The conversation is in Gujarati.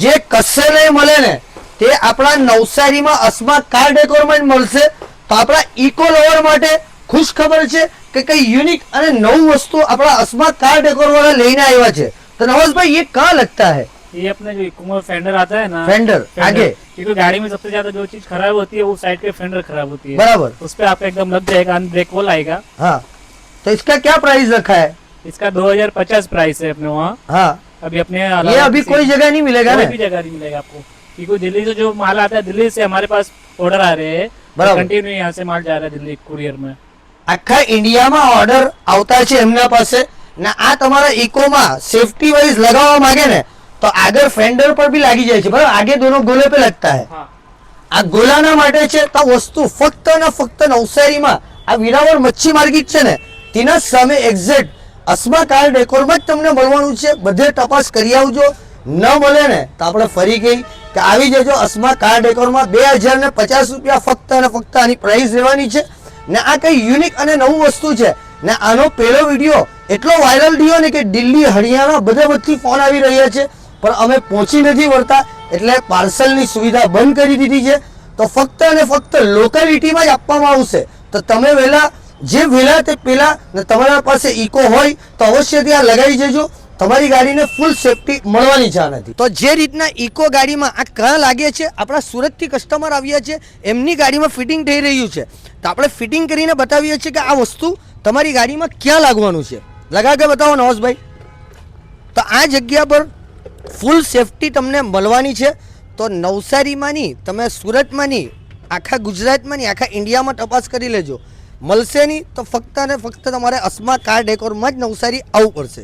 જે કશે નહીં મળે ને તે આપણા નવસારીમાં અસ્મા કાર ડેકોરમાં જ મળશે. તો આપણા ઇકો લવર માટે ખુશ ખબર છે કે કઈ યુનિક અને નવું વસ્તુ આપણા અસ્મા કાર डेकोर वाला लेने आया है. तो नवाज भाई ये कहाँ लगता है? ये अपने जो इको में फेंडर आता है ना, फेंडर आगे, क्योंकि गाड़ी में सबसे ज्यादा जो चीज खराब होती है वो साइड के फेंडर खराब होती है. बराबर. उस पे आपका एकदम लग जाएगा, ब्रेक वॉल आएगा. हाँ, तो इसका क्या प्राइस रखा है? इसका 2050 प्राइस है अपने वहाँ. हाँ, अभी अपने ये अभी कोई जगह नहीं मिलेगा कोई ना? भी जगह नहीं मिलेगा आपको, क्योंकि दिल्ली से जो माल आता है, दिल्ली से हमारे पास ऑर्डर आ रहे हैं. बराबर. कंटिन्यू यहाँ से माल जा रहा है दिल्ली कुरियर में. આખા ઇન્ડિયામાં ઓર્ડર આવતા છે એમના પાસે ને આ તમારા ઇકોમાં સેફટી વાઇઝ લગાવવા માંગે ને તો આગળ ફેન્ડર પર બી લાગી જાય છે બરાબર. આગે દોનો ગોલે पे लगता है. हाँ. આ ગોલાના માટે છે તો વસ્તુ ફક્ત ને ફક્ત નવસારીમાં આ વીરાવળ મચ્છી માર્કેટ છે ને તેના સામે એક્ઝેક્ટ અસ્મા કાર ડેકોરમાં જ તમને મળવાનું છે. બધે તપાસ કરી આવજો, ન મળે ને તો આપણે ફરી ગઈ કે આવી જજો અસ્મા કાર ડેકોરમાં. 2050 રૂપિયા ફક્ત અને ફક્ત આની પ્રાઇસ રહેવાની છે ને આ કઈ યુનિક અને નવું વસ્તુ છે ને આનો પહેલો વિડીયો એટલો વાયરલ થયો ને કે દિલ્હી હરિયાણા બધેથી ફોન આવી રહ્યા છે પણ અમે પહોંચી નથી વળતા એટલે પાર્સલની સુવિધા બંધ કરી દીધી છે. તો ફક્ત અને ફક્ત લોકાલિટીમાં જ આપવામાં આવશે. તો તમે વહેલા જે વહેલા તે પહેલા ને તમારા પાસે ઇકો હોય તો અવશ્ય ત્યાં લગાવી જજો. તમારી ગાડીને ફૂલ સેફટી મળવાની છે આનાથી. તો જે રીતના ઇકો ગાડીમાં આ ક્યાં લાગે છે, આપણા સુરતથી કસ્ટમર આવ્યા છે, એમની ગાડીમાં ફિટિંગ થઈ રહ્યું છે. તો આપણે ફિટિંગ કરીને બતાવીએ છીએ કે આ વસ્તુ તમારી ગાડીમાં ક્યાં લાગવાનું છે. લગા કે બતાવો નવાઝભાઈ. તો આ જગ્યા પર ફૂલ સેફટી તમને મળવાની છે. તો નવસારીમાં નહીં, તમે સુરતમાં નહીં, આખા ગુજરાતમાં નહીં, આખા ઇન્ડિયામાં તપાસ કરી લેજો. મળશે નહીં તો ફક્ત અને ફક્ત તમારે અસ્મા કાર ડેકોરમાં જ નવસારી આવવું પડશે.